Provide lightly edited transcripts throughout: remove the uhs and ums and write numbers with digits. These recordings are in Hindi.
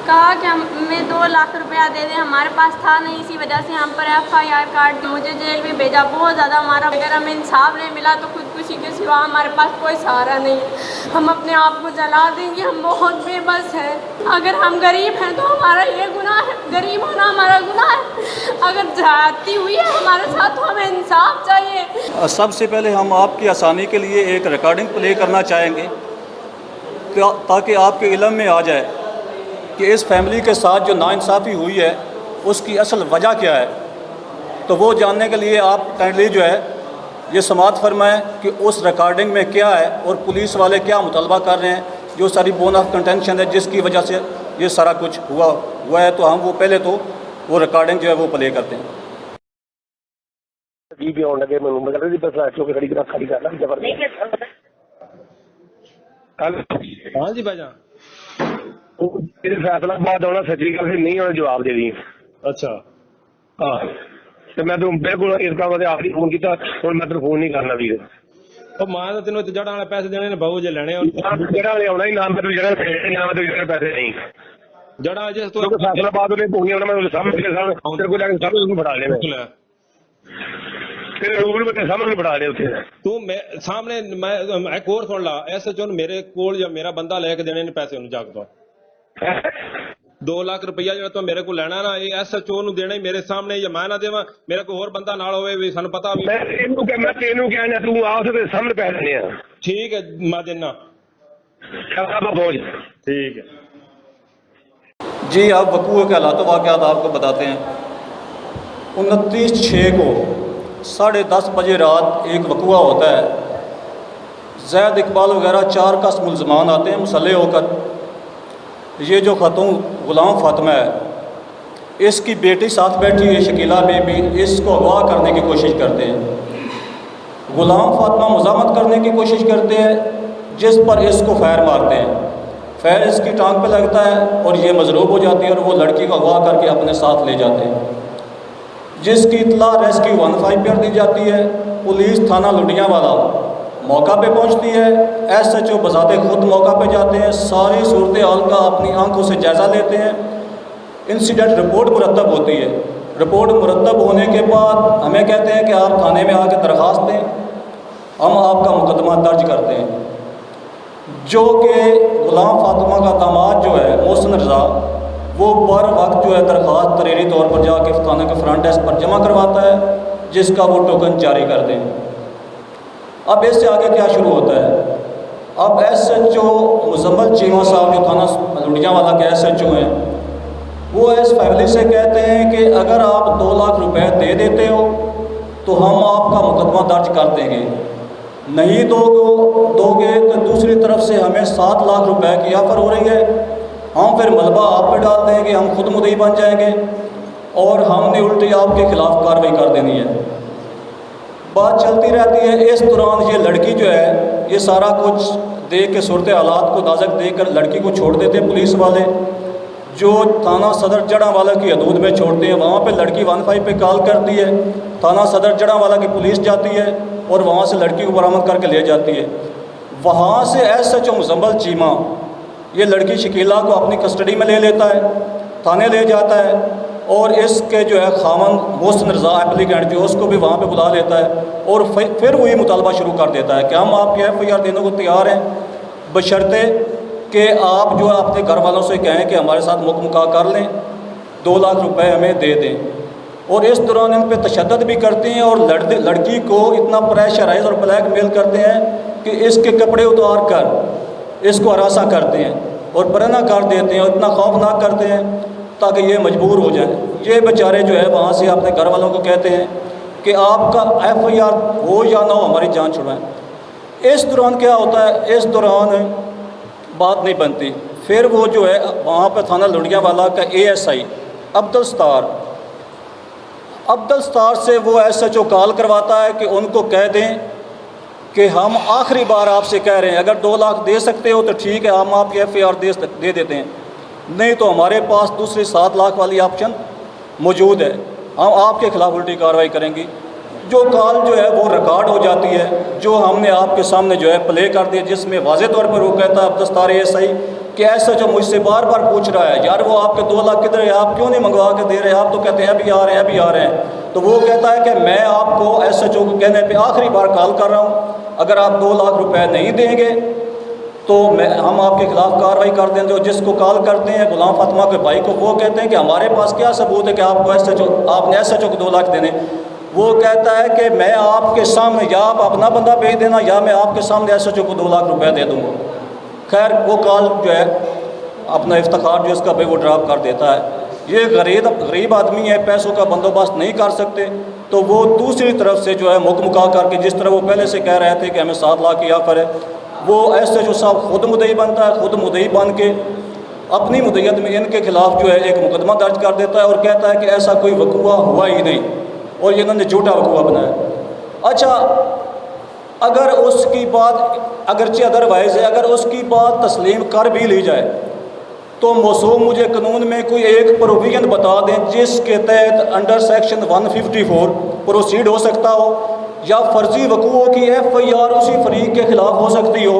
कहा कि हमें 2 लाख रुपया दे दें, हमारे पास था नहीं, इसी वजह से हम पर FIR काट दी, मुझे जेल भी भेजा। बहुत ज़्यादा हमारा, अगर हमें इंसाफ नहीं मिला तो खुदकुशी के सिवा हमारे पास कोई सहारा नहीं है। हम अपने आप को जला देंगे, हम बहुत बेबस हैं। अगर हम गरीब हैं तो हमारा ये गुनाह है, गरीब होना हमारा गुनाह है। अगर ज्यादती हुई है हमारे साथ तो हमें इंसाफ चाहिए। सबसे पहले हम आपकी आसानी के लिए एक रिकॉर्डिंग प्ले करना चाहेंगे ताकि आपके इल्म में आ जाए कि इस फैमिली के साथ जो नाइंसाफ़ी हुई है उसकी असल वजह क्या है। तो वो जानने के लिए आप काइंडली जो है ये समाअत फरमाएं कि उस रिकॉर्डिंग में क्या है और पुलिस वाले क्या मुतालबा कर रहे हैं, जो सारी बोन ऑफ कंटेंशन है जिसकी वजह से ये सारा कुछ हुआ है। तो हम वो पहले तो वो रिकॉर्डिंग जो है वो प्ले करते हैं। जी भी आने लगे मैं मतलब दी बस लाइट खड़ी करना जबरदस्त। हाँ जी भाईजान, फैसला बाद होना सच्ची गल फिर नहीं होना जवाब दे दी। अच्छा हाँ तो मैं तो बिल्कुल इसका मतलब आखिरी फोन किया और मैं तो फोन नहीं करना भी। तो मैं तो तेन जड़ वाले पैसे देने ने बहु जे लेने जड़ा वाले आना ही ना मैं तो जड़ा पैसे नहीं जड़ा जिस तो फैसला बाद उन्हें फोन नहीं होना मैं सामने तेरे को लेकर सामने बढ़ा लेना तेरे रूबरू में सामने बढ़ा ले उसे तू मैं सामने मैं एक और सुन ला SHO मेरे कोल या मेरा बंदा लेके देने ने पैसे उन्हें जाग दो 2 लाख रुपया जो तो मेरे को लेना ना ये SHO नु देना ही मेरे सामने या मैं ना देवा मेरा कोई और बंदा नाल होवे भी सन पता भी मैं तेनू कहना तू आ उसे सामने पैसे देने हैं। ठीक है मैं देना पहुंच ठीक है जी आप वकूए के हालात वाक़यात आपको बताते हैं। 29/6 को 10:30 बजे रात एक वकूआ होता है। जैद इकबाल वगैरह 4 का मुलजमान आते हैं मुसल्ले होकर। ये जो खतून ग़ुलाम फातिमा है इसकी बेटी साथ बैठी है शकीला बेबी, इसको अगवा करने की कोशिश करते हैं। ग़ुलाम फातिमा मुज़ामत करने की कोशिश करते हैं जिस पर इसको फैर मारते हैं। फैर इसकी टांग पे लगता है और ये मजरूब हो जाती है और वो लड़की को अगवा करके अपने साथ ले जाते हैं। जिसकी इतला रेस्क्यू 15 पर दी जाती है। पुलिस थाना लुडियावाला मौका पे पहुंचती है। SHO बजाते खुद मौका पे जाते हैं, सारी सूरत हाल का अपनी आंखों से जायज़ा लेते हैं। इंसिडेंट रिपोर्ट मुरतब होती है। रिपोर्ट मुरतब होने के बाद हमें कहते हैं कि आप थाने में आके दरख्वास्त दें, हम आपका मुकदमा दर्ज करते हैं। जो कि ग़ुलाम फातिमा का दामाद जो है मोहसिन रज़ा वो बर वक्त जो है दरख्वास्त तरीरी तौर पर जाके थाने के फ्रंट डेस्क पर जमा करवाता है जिसका वो टोकन जारी कर दें। अब इससे आगे क्या शुरू होता है। अब SHO मुजम्मल चीमा साहब जो थाना लुडियावाला के SHO हैं वो इस फैमिली से कहते हैं कि अगर आप 2 लाख रुपए दे देते हो तो हम आपका मुकदमा दर्ज कर देंगे, नहीं दोगे तो दूसरी तरफ से हमें 7 लाख रुपए की ऑफर हो रही है, हम फिर मलबा आप पे डाल देंगे, हम खुद मुद्दई बन जाएंगे और हमने उल्टी आपके खिलाफ कार्रवाई कर देनी है। बात चलती रहती है। इस दौरान ये लड़की जो है ये सारा कुछ देख के सूरत हालात को नाजुक देख कर लड़की को छोड़ देते हैं पुलिस वाले, जो थाना सदर जड़ावाला की हदूद में छोड़ते हैं। वहाँ पे लड़की 15 पे कॉल करती है, थाना सदर जड़ावाला की पुलिस जाती है और वहाँ से लड़की को बरामद करके ले जाती है। वहाँ से SHO मुजम्मल चीमा ये लड़की शकीला को अपनी कस्टडी में ले लेता है, थाने ले जाता है और इसके जो है खामन मोहसिन रज़ा एप्लीकेंट जो उसको भी वहाँ पे बुला लेता है और फिर वही मुतालबा शुरू कर देता है कि हम आपकी FIR देने को तैयार हैं, बशर्ते कि आप जो है अपने घर वालों से कहें कि हमारे साथ मुकम्मल कर लें, 2 लाख रुपए हमें दे दें। और इस दौरान इन पर तशद्दुद भी करते हैं और लड़की को इतना प्रेशराइज और ब्लैकमेल करते हैं कि इसके कपड़े उतार कर इसको हरासा करते हैं और बरना कर देते हैं और इतना खौफनाक करते हैं ताकि ये मजबूर हो जाए। ये बेचारे जो है वहाँ से अपने घर वालों को कहते हैं कि आपका FIR हो या ना हो हमारी जान छुड़वाएं। इस दौरान क्या होता है, इस दौरान बात नहीं बनती। फिर वो जो है वहाँ पर थाना लुडियावाला का ASI अब्दुल सत्तार से वो SHO कॉल करवाता है कि उनको कह दें कि हम आखिरी बार आपसे कह रहे हैं अगर 2 लाख दे सकते हो तो ठीक है, हम आपकी FIR दे देते हैं, नहीं तो हमारे पास दूसरी 7 लाख वाली ऑप्शन मौजूद है, हम आपके खिलाफ उल्टी कार्रवाई करेंगी। जो कॉल जो है वो रिकॉर्ड हो जाती है, जो हमने आपके सामने जो है प्ले कर दिया, जिसमें वाज़े तौर पर वो कहता है अब्दुल सत्तार ASI कि ऐसा जो मुझसे बार बार पूछ रहा है, यार वो आपके 2 लाख किधर है, आप क्यों नहीं मंगवा के दे रहे, आप तो कहते हैं अभी आ रहे हैं अभी आ रहे हैं। तो वो कहता है कि मैं आपको SHO को कहने पे आखिरी बार कॉल कर रहा हूँ, अगर आप 2 लाख रुपए नहीं देंगे तो हम आपके खिलाफ कार्रवाई कर देंगे। और जिसको कॉल करते हैं गुलाम फातिमा के भाई को, वो कहते हैं कि हमारे पास क्या सबूत है कि आपको आपने SHO को 2 लाख देने। वो कहता है कि मैं आपके सामने, या आप अपना बंदा भेज देना या मैं आपके सामने SHO को 2 लाख रुपए दे दूँगा। खैर वो कॉल जो है अपना इफ्तिखार जो इसका भाई वो ड्रॉप कर देता है। ये गरीब आदमी है, पैसों का बंदोबस्त नहीं कर सकते, तो वो दूसरी तरफ से जो है मुकमुका करके, जिस तरह वो पहले से कह रहे थे कि हमें 7 लाख की ऑफर है, वो SHO साहब खुद मुद्दई बनता है, खुद मुद्दई बन के अपनी मुद्दत में इनके खिलाफ जो है एक मुकदमा दर्ज कर देता है और कहता है कि ऐसा कोई वकूआ हुआ ही नहीं और इन्होंने झूठा वकूआ बनाया। अच्छा, अगर उसकी बात अगरचे अदरवाइज़ है, अगर उसकी बात तस्लीम कर भी ली जाए तो मौसूम मुझे कानून में कोई एक प्रोविज़न बता दें जिसके तहत अंडर सेक्शन 154 प्रोसीड हो सकता हो या फर्जी वकूओं की FIR उसी फरीक के ख़िलाफ़ हो सकती हो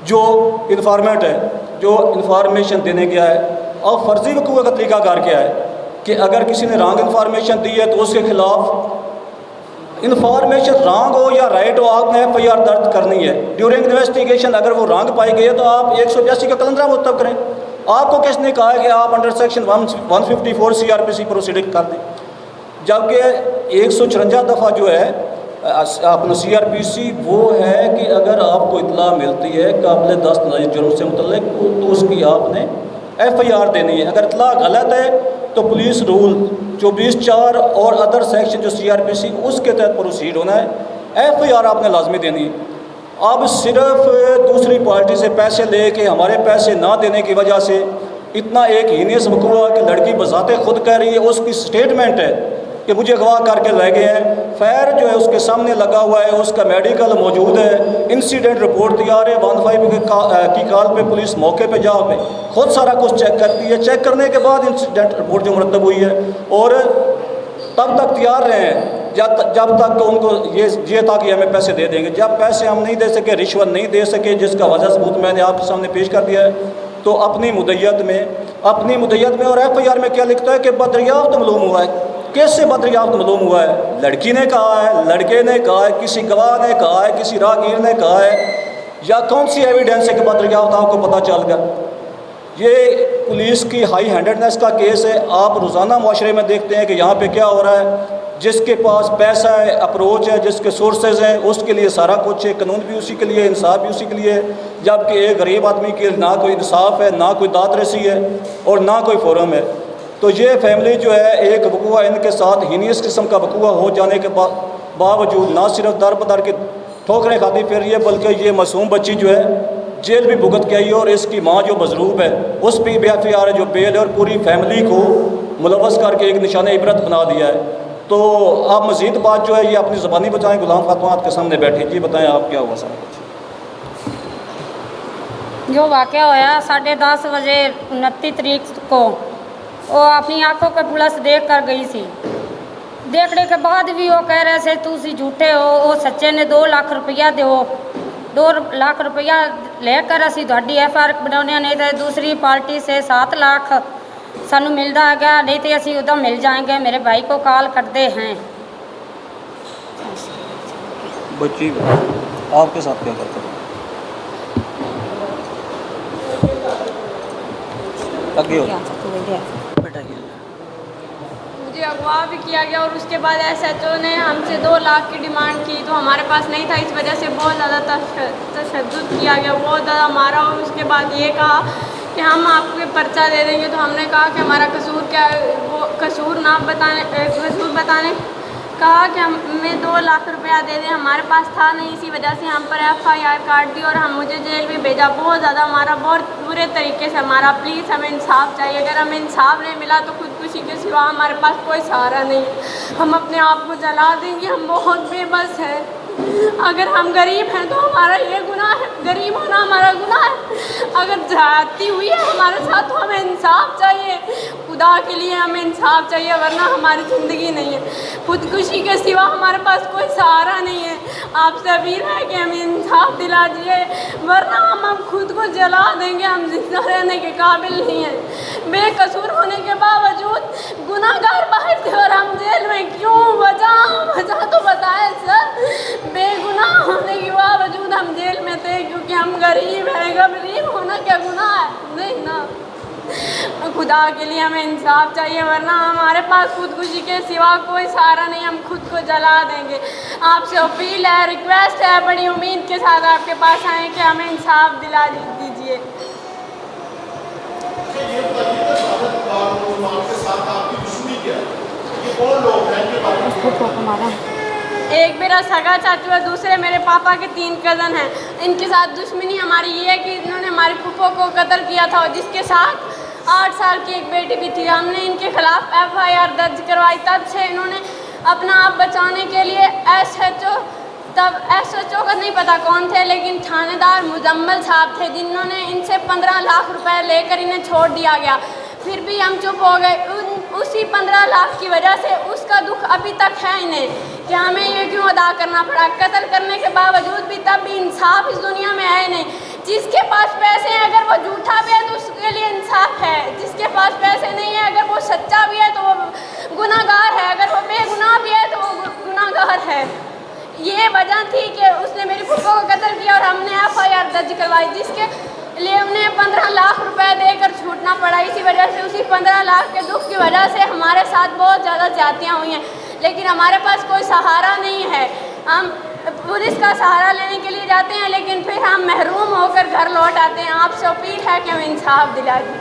जो इन्फॉर्मेंट है, जो इन्फॉर्मेशन देने गया है। और फर्जी वकूओं का तरीक़ाकार क्या है कि अगर किसी ने रॉन्ग इन्फॉर्मेशन दी है तो उसके ख़िलाफ़ इन्फॉर्मेशन रॉन्ग हो या राइट हो, आपने FIR दर्ज करनी है। ड्यूरिंग इन्वेस्टिगेशन अगर वो रॉन्ग पाई गई है तो आप 182 का कलंदरा मुतब करें। आपको किसने कहा है कि आप अंडर सेक्शन 154 CRPC प्रोसीडिंग कर दें, जबकि 154 दफ़ा जो है अपना CRPC वो है कि अगर आपको इतला मिलती है काबिल दस्त जुर्म से मुतल्लिक तो उसकी आपने FIR देनी है। अगर इतला गलत है तो पुलिस रूल 24(4) और अदर सेक्शन जो CRPC उसके तहत प्रोसीड होना है, FIR आपने लाजमी देनी है। अब सिर्फ दूसरी पार्टी से पैसे लेके हमारे पैसे ना देने की वजह से इतना एक हीनियस वकूआ कि लड़की बजाते खुद कह रही है, उसकी स्टेटमेंट है कि मुझे अगवा करके ले गए हैं, फायर जो है उसके सामने लगा हुआ है, उसका मेडिकल मौजूद है, इंसिडेंट रिपोर्ट तैयार है, 15 की कॉल पे पुलिस मौके पे जा पे खुद सारा कुछ चेक करती है। चेक करने के बाद इंसिडेंट रिपोर्ट जो मुरतब हुई है और तब तक तैयार रहे हैं जब तक उनको ये था कि हमें पैसे दे देंगे। जब पैसे हम नहीं दे सके, रिश्वत नहीं दे सके, जिसका वजह सबूत मैंने आपके सामने पेश कर दिया है, तो अपनी मुद्दत में और FIR में क्या लिखता है कि बदरियाफ्त मालूम हुआ है। कैसे बदरियाफ्त मालूम हुआ है? लड़की ने कहा है, लड़के ने कहा है, किसी गवाह ने कहा है, किसी राहगीर ने कहा है, या कौन सी एविडेंस है कि बदरियाफ्त आपको पता चल गया? ये पुलिस की हाई हैंडेडनेस का केस है। आप रोज़ाना माशरे में देखते हैं कि यहाँ पे क्या हो रहा है, जिसके पास पैसा है, अप्रोच है, जिसके सोर्सेज हैं, उसके लिए सारा कुछ है, कानून भी उसी के लिए, इंसाफ भी उसी के लिए, जबकि एक गरीब आदमी के ना कोई इंसाफ है, ना कोई दात रसी है और ना कोई फोरम है। तो ये फैमिली जो है एक वकूआ इनके साथ हीनियस किस्म का वकूआ हो जाने के बावजूद ना सिर्फ दर बदर के ठोकरें खाती फिर रही है, बल्कि ये मासूम बच्ची जो है जेल भी भुगत के आई है और इसकी माँ जो मजरूब है उस पर भी FIR है जो बेल है और पूरी फैमिली को मुलवस करके एक निशान इबरत बना दिया है। तो आप मज़ीद बात जो है ये अपनी ज़बानी बताएं। गुलाम फातिमा आपके सामने बैठी जी, बताएं आप क्या हुआ सारा कुछ? जो वाक़या होया 10:30 बजे 29 तारीख को वो अपनी आंखों के पुलिस देख कर गई सी। देखने के बाद भी वो कह रहे थे तुसी झूठे हो, वो सच्चे ने 2 लाख रुपया दो, 2 लाख रुपया लेकर असी तुहाडी FIR बनाने, नहीं तो दूसरी पार्टी से 7 लाख सानू मिलता है क्या, नहीं तो असी उधर मिल जाएंगे। मेरे भाई को कॉल करते हैं। बच्ची आपके साथ क्या करते हैं? मुझे अगवा भी किया गया और उसके बाद SHO ने हमसे 2 लाख की डिमांड की, तो हमारे पास नहीं था। इस वजह से बहुत ज़्यादा तशद्दुद किया गया, बहुत ज़्यादा मारा। और उसके बाद ये कहा कि हम आपको पर्चा दे देंगे। तो हमने कहा कि हमारा कसूर क्या है, वो कसूर बताने कहा कि हमें 2 लाख रुपया दे दें। हमारे पास था नहीं, इसी वजह से हम पर FIR काट दी और हम मुझे जेल भी भेजा। बहुत ज़्यादा हमारा बहुत बुरे तरीके से हमारा। प्लीज़ हमें इंसाफ चाहिए। अगर हमें इंसाफ नहीं मिला तो खुदकुशी के सिवा हमारे पास कोई सहारा नहीं। हम अपने आप को जला देंगे, हम बहुत बेबस हैं। अगर हम गरीब हैं तो हमारा ये गुनाह है, गरीब होना हमारा गुनाह है। अगर जाती हुई है हमारे साथ तो हमें इंसाफ चाहिए। खुदा के लिए हमें इंसाफ चाहिए, वरना हमारी ज़िंदगी नहीं है। खुदकुशी के सिवा हमारे पास कोई सहारा नहीं है। आपसे अपील है कि हमें इंसाफ दिला दिए, वरना हम खुद को जला देंगे। हम जिंदा रहने के काबिल नहीं हैं। बेकसूर होने के बावजूद गुनाहगार बाहर थे और हम जेल में क्यों? वजह तो बताए सर। बेगुनाह होने के बावजूद हम जेल में थे क्योंकि हम गरीब हैं। गरीब होना क्या गुनाह है? नहीं ना। खुदा के लिए हमें इंसाफ चाहिए, वरना हमारे पास खुदकुशी के सिवा कोई सहारा नहीं। हम खुद को जला देंगे। आपसे अपील है, रिक्वेस्ट है, बड़ी उम्मीद के साथ आपके पास आए कि हमें इंसाफ दिला दीजिए। एक मेरा सगा चाचू है, दूसरे मेरे पापा के 3 कज़न हैं। इनके साथ दुश्मनी हमारी ये है कि इन्होंने हमारी फूफो को कत्ल किया था, जिसके साथ 8 साल की एक बेटी भी थी। हमने इनके खिलाफ FIR दर्ज करवाई। तब से इन्होंने अपना आप बचाने के लिए SHO का नहीं पता कौन थे, लेकिन थानेदार मुजम्मल साहब थे, जिन्होंने इनसे 15 लाख रुपए लेकर इन्हें छोड़ दिया गया। फिर भी हम चुप हो गए। उसी 15 लाख की वजह से उसका दुख अभी तक है इन्हें कि हमें ये क्यों अदा करना पड़ा। कत्ल करने के बावजूद भी तब भी इंसाफ इस दुनिया में है नहीं। जिसके पास पैसे हैं, अगर वो झूठा भी है तो उसके लिए इंसाफ है। जिसके पास पैसे नहीं है, अगर वो सच्चा भी है तो वो गुनाहगार है। अगर वो बेगुनाह भी है तो वो गुनाहगार है। ये वजह थी कि उसने मेरी फूफो को कत्ल किया और हमने FIR दर्ज करवाई, जिसके लिए उन्हें 15 लाख रुपए देकर छूटना पड़ा। इसी वजह से उसी 15 लाख के दुख की वजह से हमारे साथ बहुत ज़्यादा ज्यादतियाँ हुई हैं, लेकिन हमारे पास कोई सहारा नहीं है। हम पुलिस का सहारा लेने के लिए जाते हैं, लेकिन फिर हम महरूम होकर घर लौट आते हैं। आपसे अपील है कि हमें इंसाफ दिला दें।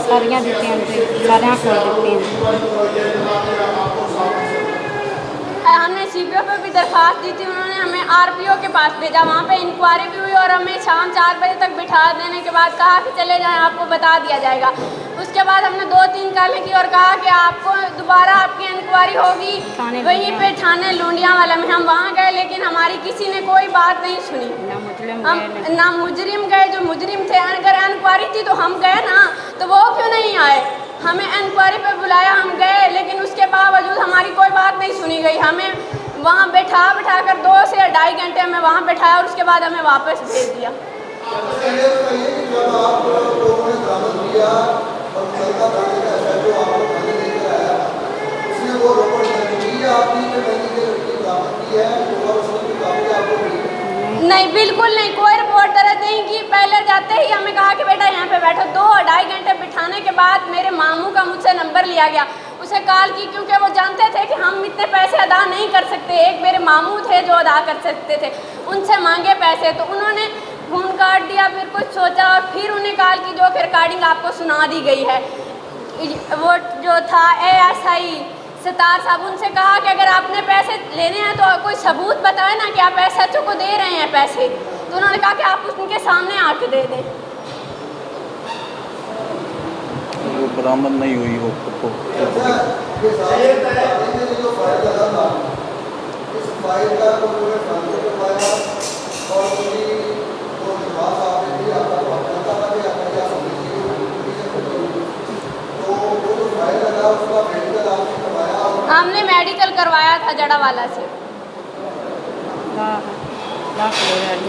सारियाँ देते हैं, सारियाँ खोल देते हैं। हमने CPO पे भी दरख्वास्त दी थी, उन्होंने हमें RPO के पास भेजा। वहाँ पे इंक्वायरी भी हुई और हमें शाम 4 बजे तक बिठा देने के बाद कहा कि चले जाएं, आपको बता दिया जाएगा। उसके बाद हमने 2-3 कॉलें की और कहा कि आपको दोबारा आपकी इंक्वायरी होगी वहीं पे थाने लूंडिया वाला में। हम वहाँ गए, लेकिन हमारी किसी ने कोई बात नहीं सुनी। हम ना मुजरिम गए, जो मुजरिम थे। अगर इंक्वायरी थी तो हम गए ना, तो वो क्यों नहीं आए? हमें इंक्वायरी पे बुलाया, हम गए, लेकिन उसके बावजूद हमारी कोई बात नहीं सुनी गई। हमें वहाँ बैठा कर 2 से 2.5 घंटे हमें वहाँ बैठाया और उसके बाद हमें वापस भेज दिया। नहीं, बिल्कुल नहीं, कोई रिपोर्ट दर्ज नहीं की। पहले जाते ही हमें कहा कि बेटा यहाँ पे बैठो। 2-2.5 घंटे बिठाने के बाद मेरे मामू का मुझसे नंबर लिया गया। उसे कॉल की, क्योंकि वो जानते थे कि हम इतने पैसे अदा नहीं कर सकते। एक मेरे मामू थे जो अदा कर सकते थे, उनसे मांगे पैसे, तो उन्होंने फ़ोन काट दिया। फिर कुछ सोचा और फिर उन्हें कॉल की, जो कि रिकॉर्डिंग आपको सुना दी गई है। वो जो था ASI सितार साहब, उनसे कहा कि अगर आपने पैसे लेने हैं तो कोई सबूत बताए ना कि आप SHO को दे रहे हैं पैसे। तो उन्होंने कहा कि आप उनके सामने आके दे दें। वो बरामद नहीं हुई वो हमने मेडिकल करवाया था जड़ावाला से।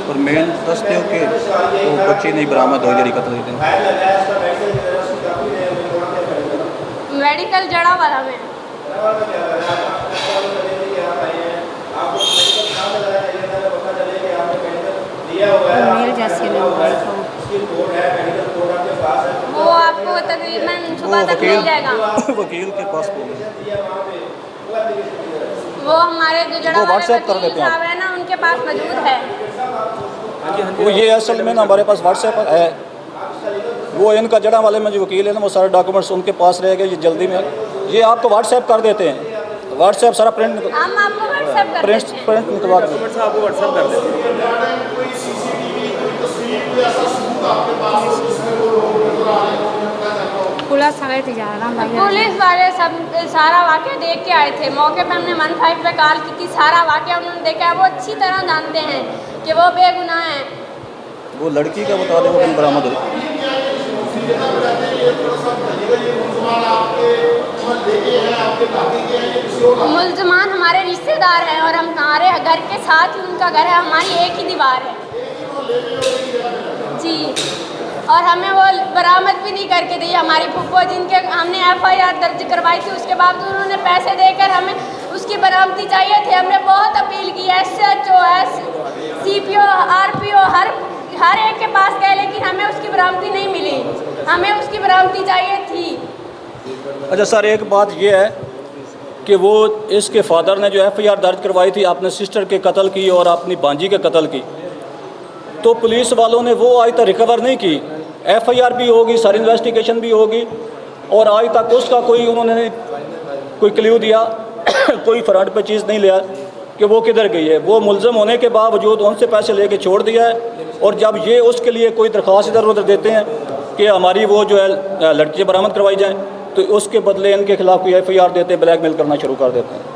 और मेन दसते हो कि वो बच्ची नहीं बरामद हो जरी कत्ल देते मेडिकल जड़ावाला में। मेल जैसे वो आपको तकरीबन सुबह तक मिल जाएगा। वकील के पास वो हमारे जो जड़ा वाले वकील साहब है ना, उनके पास मौजूद है। वो ये असल में ना हमारे पास WhatsApp है। वो इनका जड़ा वाले में जो वकील है ना, वो सारे डॉक्यूमेंट्स उनके पास रह गए। ये जल्दी में ये आपको WhatsApp कर देते हैं। WhatsApp सारा प्रिंट हम आपको WhatsApp कर देते हैं। प्रिंट निकलवा देते डॉक्यूमेंट्स आपको WhatsApp कर देते हैं। पुलिस वाले सब सारा वाक़या देख के आए थे। मौके पे हमने 15 पे कॉल की थी। सारा वाक़या उन्होंने देखा है। वो अच्छी तरह जानते हैं कि वो बेगुनाह हैं। वो लड़की का बता दें, वो कहीं बरामद हुई। मुल्ज़मान हमारे रिश्तेदार हैं और हमारे घर के साथ ही उनका घर है, हमारी एक ही दीवार है जी। और हमें वो बरामद भी नहीं करके दी। हमारी फुप्पो जिनके हमने FIR दर्ज करवाई थी, उसके बाद उन्होंने पैसे देकर हमें उसकी बरामदी चाहिए थी। हमने बहुत अपील की, SHO, CPO, RPO हर एक के पास गए, लेकिन हमें उसकी बरामदी नहीं मिली। हमें उसकी बरामदी चाहिए थी। अच्छा सर, एक बात ये है कि वो इसके फादर ने जो FIR दर्ज करवाई थी अपने सिस्टर के कत्ल की और अपनी भांजी के कत्ल की, तो पुलिस वालों ने वो आज तक रिकवर नहीं की। FIR भी होगी, सारी इन्वेस्टिगेशन भी होगी, और आज तक उसका कोई उन्होंने कोई क्ल्यू दिया कोई फ्रंट पे चीज़ नहीं लिया कि वो किधर गई है। वो मुलज़म होने के बावजूद उनसे पैसे लेके छोड़ दिया है, और जब ये उसके लिए कोई दरख्वास्त इधर उधर देते हैं कि हमारी वो जो है लड़की बरामद करवाई जाए, तो उसके बदले इनके खिलाफ कोई FIR देते, ब्लैकमेल करना शुरू कर देते हैं।